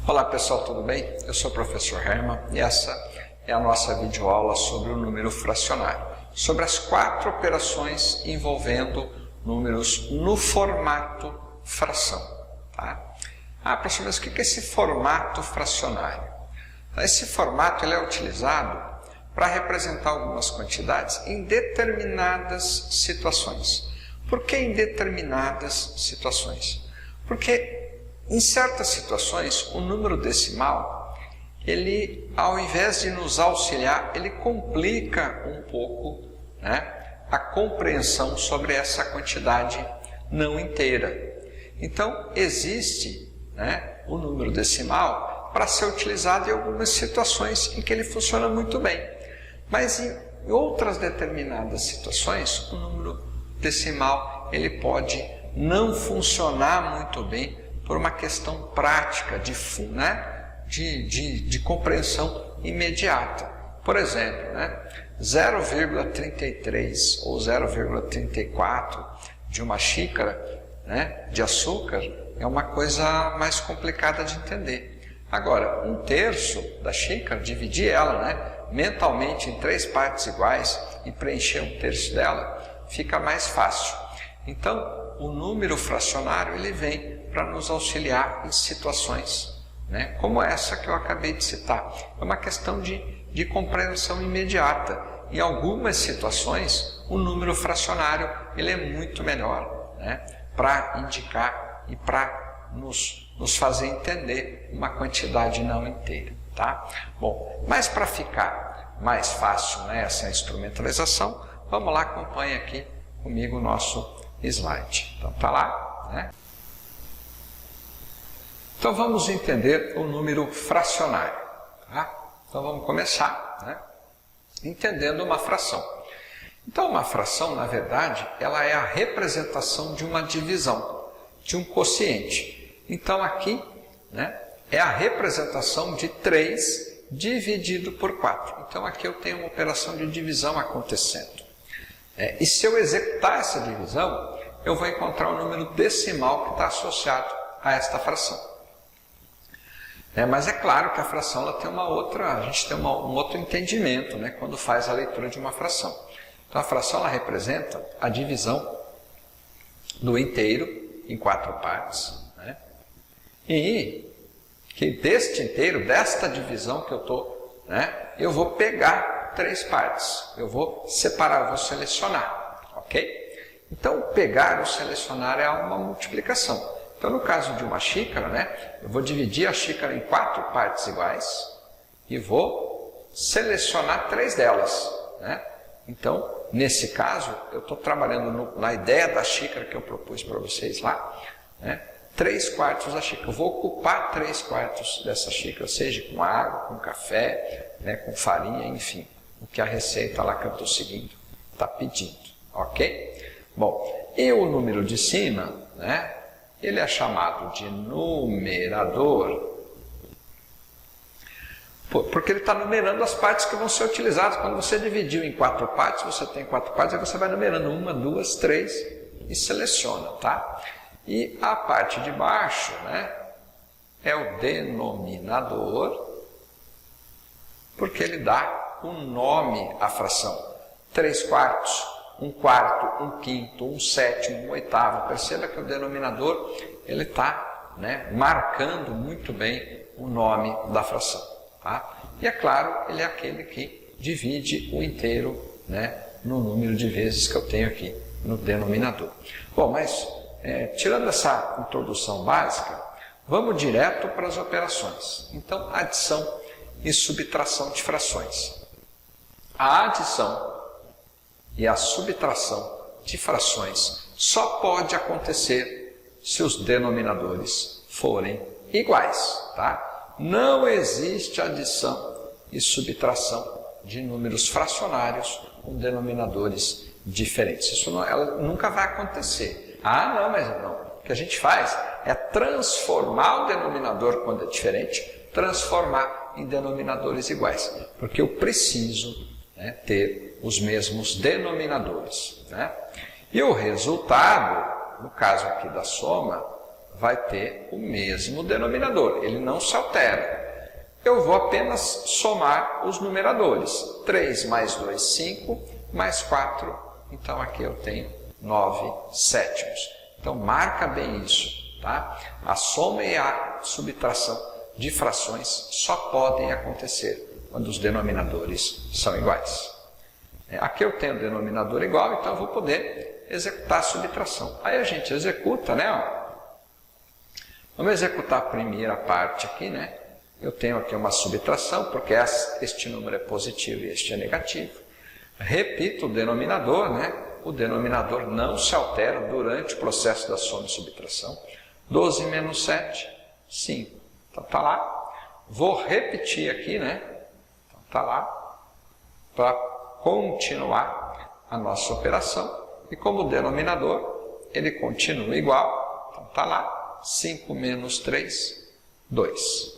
Olá pessoal, tudo bem? Eu sou o professor Herman e essa é a nossa videoaula sobre o número fracionário, sobre as 4 operações envolvendo números no formato fração. Tá? Professor, mas o que é esse formato fracionário? Esse formato ele é utilizado para representar algumas quantidades em determinadas situações. Por que em determinadas situações? Porque em certas situações, o número decimal, ele, ao invés de nos auxiliar, ele complica um pouco, a compreensão sobre essa quantidade não inteira. Então, existe, o número decimal para ser utilizado em algumas situações em que ele funciona muito bem. Mas em outras determinadas situações, o número decimal ele pode não funcionar muito bem por uma questão prática de compreensão imediata. Por exemplo, 0,33 ou 0,34 de uma xícara de açúcar é uma coisa mais complicada de entender. Agora, 1/3 da xícara, dividir ela mentalmente em 3 partes iguais e preencher 1/3 dela, fica mais fácil. Então, o número fracionário ele vem para nos auxiliar em situações como essa que eu acabei de citar. É uma questão de compreensão imediata. Em algumas situações, o número fracionário ele é muito melhor para indicar e para nos fazer entender uma quantidade não inteira. Tá? Bom, mas para ficar mais fácil essa instrumentalização, vamos lá, acompanhe aqui comigo o nosso slide. Então, tá lá, Então, vamos entender o número fracionário. Tá? Então, vamos começar entendendo uma fração. Então, uma fração, na verdade, ela é a representação de uma divisão, de um quociente. Então, aqui, é a representação de 3 dividido por 4. Então, aqui eu tenho uma operação de divisão acontecendo. E se eu executar essa divisão, eu vou encontrar o número decimal que está associado a esta fração. Mas é claro que a fração ela tem a gente tem um outro entendimento quando faz a leitura de uma fração. Então a fração ela representa a divisão do inteiro em 4 partes. E que deste inteiro, desta divisão que eu estou, eu vou pegar 3 partes. Eu vou separar, eu vou selecionar. Ok? Então pegar ou selecionar é uma multiplicação. Então, no caso de uma xícara, eu vou dividir a xícara em 4 partes iguais e vou selecionar 3 delas. Então, nesse caso, eu estou trabalhando na ideia da xícara que eu propus para vocês lá, 3/4 da xícara. Eu vou ocupar 3/4 dessa xícara, seja com água, com café, com farinha, enfim, o que a receita lá que eu estou seguindo está pedindo. Ok? Bom, e o número de cima, ele é chamado de numerador, porque ele está numerando as partes que vão ser utilizadas. Quando você dividiu em 4 partes, você tem 4 partes, aí você vai numerando 1, 2, 3 e seleciona, tá? E a parte de baixo, é o denominador, porque ele dá um nome à fração. 3/4. 1/4, 1/5, 1/7, 1/8. Perceba que o denominador ele está marcando muito bem o nome da fração. Tá? E é claro, ele é aquele que divide o inteiro no número de vezes que eu tenho aqui no denominador. Bom, mas tirando essa introdução básica, vamos direto para as operações. Então, adição e subtração de frações. A adição e a subtração de frações só pode acontecer se os denominadores forem iguais. Tá? Não existe adição e subtração de números fracionários com denominadores diferentes. Isso nunca vai acontecer. Não, mas não. O que a gente faz é transformar o denominador, quando é diferente, transformar em denominadores iguais. Porque eu preciso ter os mesmos denominadores. E o resultado, no caso aqui da soma, vai ter o mesmo denominador, ele não se altera. Eu vou apenas somar os numeradores. 3 mais 2, 5, mais 4, então aqui eu tenho 9 sétimos. Então marca bem isso, tá? A soma e a subtração de frações só podem acontecer quando os denominadores são iguais. Aqui eu tenho o denominador igual, então eu vou poder executar a subtração. Aí a gente executa, né? Vamos executar a primeira parte aqui, né? Eu tenho aqui uma subtração, porque este número é positivo e este é negativo. Repito o denominador, né? O denominador não se altera durante o processo da soma e subtração. 12 menos 7, 5. Então está lá. Vou repetir aqui, né? Então está lá. Para continuar a nossa operação. E como o denominador, ele continua igual. Então está lá. 5 menos 3, 2.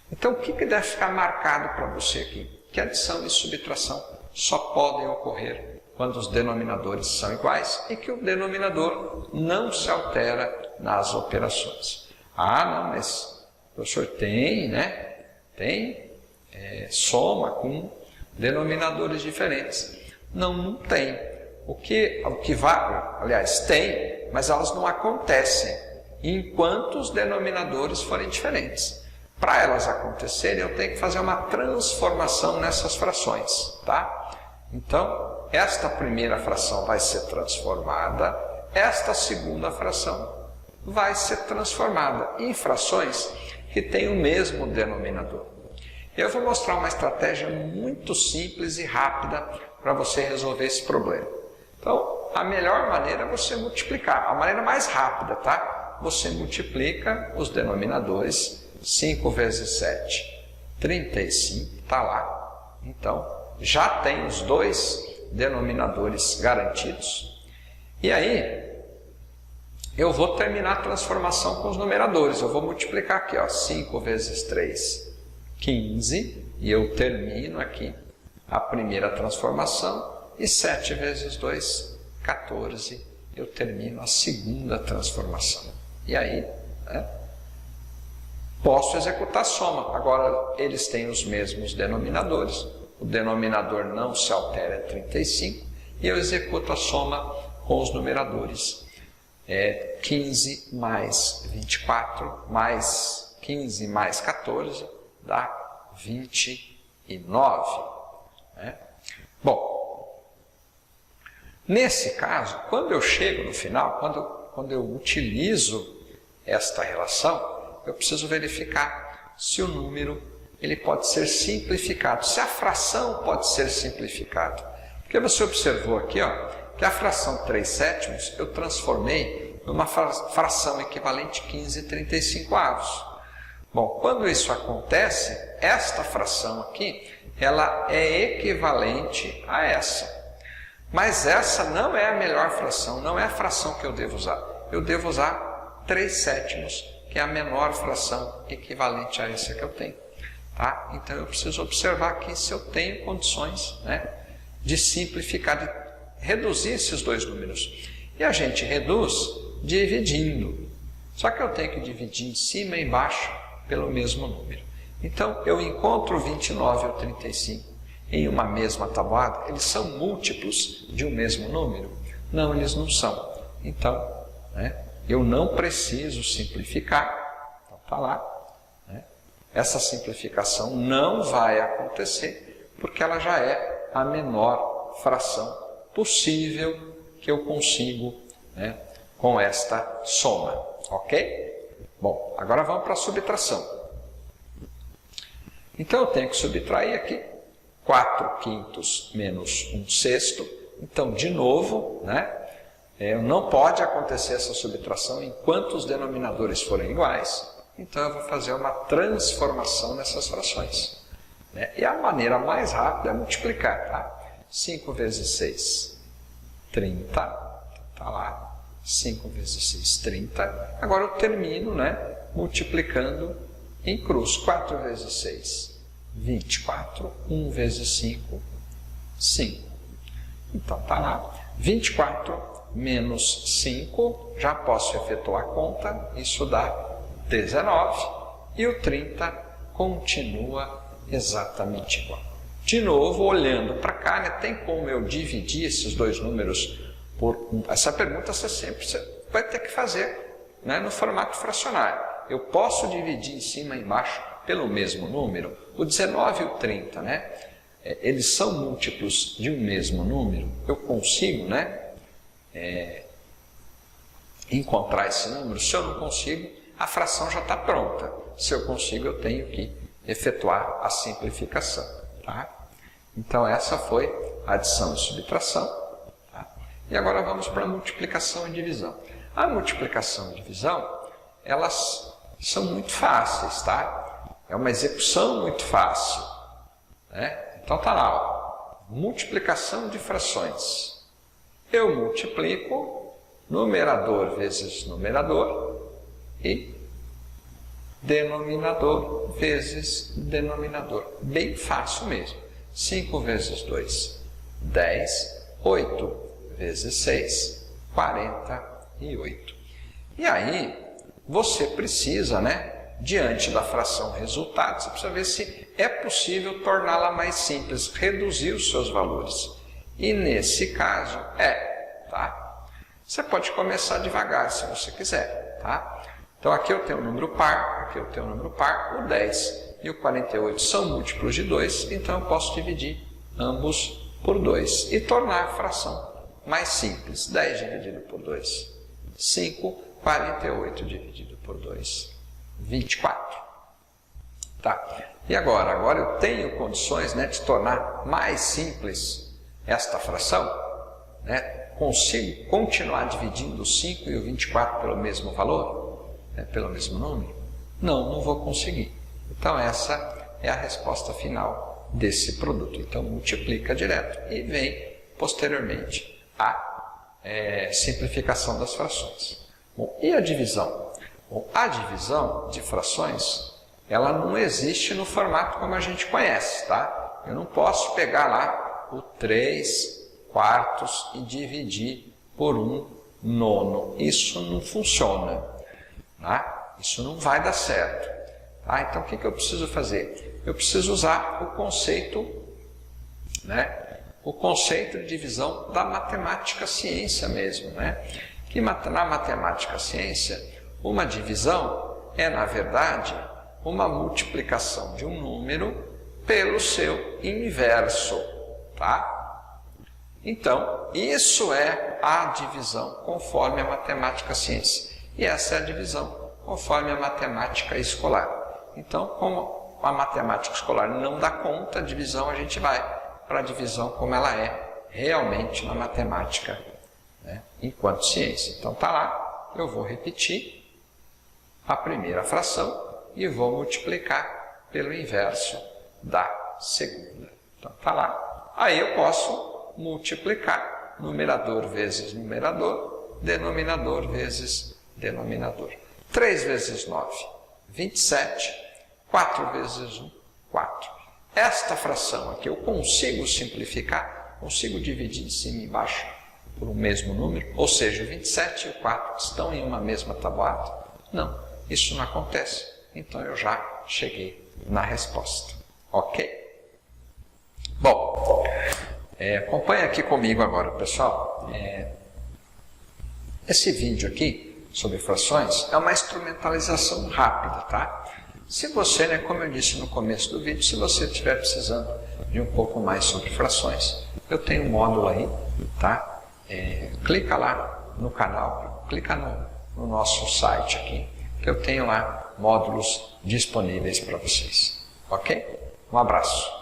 Então, o que deve ficar marcado para você aqui? Que adição e subtração só podem ocorrer quando os denominadores são iguais e que o denominador não se altera nas operações. Ah, não, mas o professor tem, né? Tem soma com denominadores diferentes. Não, não tem. O que vai, aliás, tem, mas elas não acontecem enquanto os denominadores forem diferentes. Para elas acontecerem, eu tenho que fazer uma transformação nessas frações, tá? Então, esta primeira fração vai ser transformada, esta segunda fração vai ser transformada em frações que têm o mesmo denominador. Eu vou mostrar uma estratégia muito simples e rápida para você resolver esse problema. Então, a melhor maneira é você multiplicar, a maneira mais rápida, tá? Você multiplica os denominadores. 5 vezes 7, 35, está lá. Então, já tem os dois denominadores garantidos. E aí, eu vou terminar a transformação com os numeradores. Eu vou multiplicar aqui, ó, 5 vezes 3, 15. E eu termino aqui a primeira transformação. E 7 vezes 2, 14. Eu termino a segunda transformação. E aí, né? Posso executar a soma. Agora, eles têm os mesmos denominadores. O denominador não se altera, é 35. E eu executo a soma com os numeradores. 15 mais 24, mais 15 mais 14, dá 29. Né? Bom, nesse caso, quando eu chego no final, quando eu utilizo esta relação, eu preciso verificar se o número ele pode ser simplificado, se a fração pode ser simplificada. Porque você observou aqui, ó, que a fração 3 sétimos eu transformei numa fração equivalente a 15/35. Bom, quando isso acontece, esta fração aqui, ela é equivalente a essa. Mas essa não é a melhor fração, não é a fração que eu devo usar. Eu devo usar 3 sétimos, que é a menor fração equivalente a essa que eu tenho. Tá? Então eu preciso observar aqui se eu tenho condições, né, de simplificar, de reduzir esses dois números. E a gente reduz dividindo. Só que eu tenho que dividir em cima e embaixo pelo mesmo número. Então eu encontro o 29 e o 35 em uma mesma tabuada. Eles são múltiplos de um mesmo número? Não, eles não são. Então, né, eu não preciso simplificar, então está lá. Né? Essa simplificação não vai acontecer, porque ela já é a menor fração possível que eu consigo, né, com esta soma. Ok? Bom, agora vamos para a subtração. Então eu tenho que subtrair aqui 4/5 menos 1/6. Então, de novo, né? Não pode acontecer essa subtração enquanto os denominadores forem iguais. Então, eu vou fazer uma transformação nessas frações. Né? E a maneira mais rápida é multiplicar. Tá? 5 vezes 6, 30. Está lá. 5 vezes 6, 30. Agora eu termino, né, multiplicando em cruz. 4 vezes 6, 24. 1 vezes 5, 5. Então, está lá. 24 menos 5, já posso efetuar a conta, isso dá 19, e o 30 continua exatamente igual. De novo, olhando para cá, né, tem como eu dividir esses dois números por 1? Essa pergunta você vai ter que fazer, né, no formato fracionário. Eu posso dividir em cima e embaixo pelo mesmo número? O 19 e o 30, né, eles são múltiplos de um mesmo número? Eu consigo, né, encontrar esse número? Se eu não consigo, a fração já está pronta. Se eu consigo, eu tenho que efetuar a simplificação. Tá? Então, essa foi a adição e subtração. Tá? E agora vamos para a multiplicação e divisão. A multiplicação e divisão, elas são muito fáceis, tá? É uma execução muito fácil. Né? Então, está lá, ó. Multiplicação de frações. Eu multiplico numerador vezes numerador e denominador vezes denominador. Bem fácil mesmo. 5 vezes 2, 10. 8 vezes 6, 48. E aí, você precisa, né, diante da fração resultado, você precisa ver se é possível torná-la mais simples, reduzir os seus valores. E nesse caso, tá? Você pode começar devagar, se você quiser, tá? Então, aqui eu tenho um número par, aqui eu tenho um número par, o 10 e o 48 são múltiplos de 2, então eu posso dividir ambos por 2 e tornar a fração mais simples. 10 dividido por 2, 5, 48 dividido por 2, 24. Tá? E agora eu tenho condições, né, de tornar mais simples esta fração, né? Consigo continuar dividindo o 5 e o 24 pelo mesmo valor? Pelo mesmo número? Não vou conseguir. Então, essa é a resposta final desse produto. Então, multiplica direto e vem, posteriormente, a simplificação das frações. Bom, e a divisão? Bom, a divisão de frações, ela não existe no formato como a gente conhece, tá? Eu não posso pegar lá o 3/4 e dividir por 1/9. Isso não funciona. Tá? Isso não vai dar certo. Tá? Então, o que eu preciso fazer? Eu preciso usar o conceito, né? O conceito de divisão da matemática ciência mesmo. Né? Que na matemática ciência, uma divisão é, na verdade, uma multiplicação de um número pelo seu inverso. Tá? Então, isso é a divisão conforme a matemática ciência. E essa é a divisão conforme a matemática escolar. Então, como a matemática escolar não dá conta, a divisão a gente vai para a divisão como ela é realmente na matemática, né, enquanto ciência. Então, está lá, eu vou repetir a primeira fração e vou multiplicar pelo inverso da segunda. Então, está lá. Aí eu posso multiplicar numerador vezes numerador, denominador vezes denominador. 3 vezes 9, 27. 4 vezes 1, 4. Esta fração aqui eu consigo simplificar, consigo dividir de cima e embaixo por um mesmo número, ou seja, o 27 e o 4 estão em uma mesma tabuada? Não, isso não acontece. Então eu já cheguei na resposta. Ok? Bom, acompanha aqui comigo agora, pessoal. Esse vídeo aqui sobre frações é uma instrumentalização rápida, tá? Se você, né, como eu disse no começo do vídeo, se você estiver precisando de um pouco mais sobre frações, eu tenho um módulo aí, tá? Clica lá no canal, clica no nosso site aqui, que eu tenho lá módulos disponíveis para vocês. Ok? Um abraço.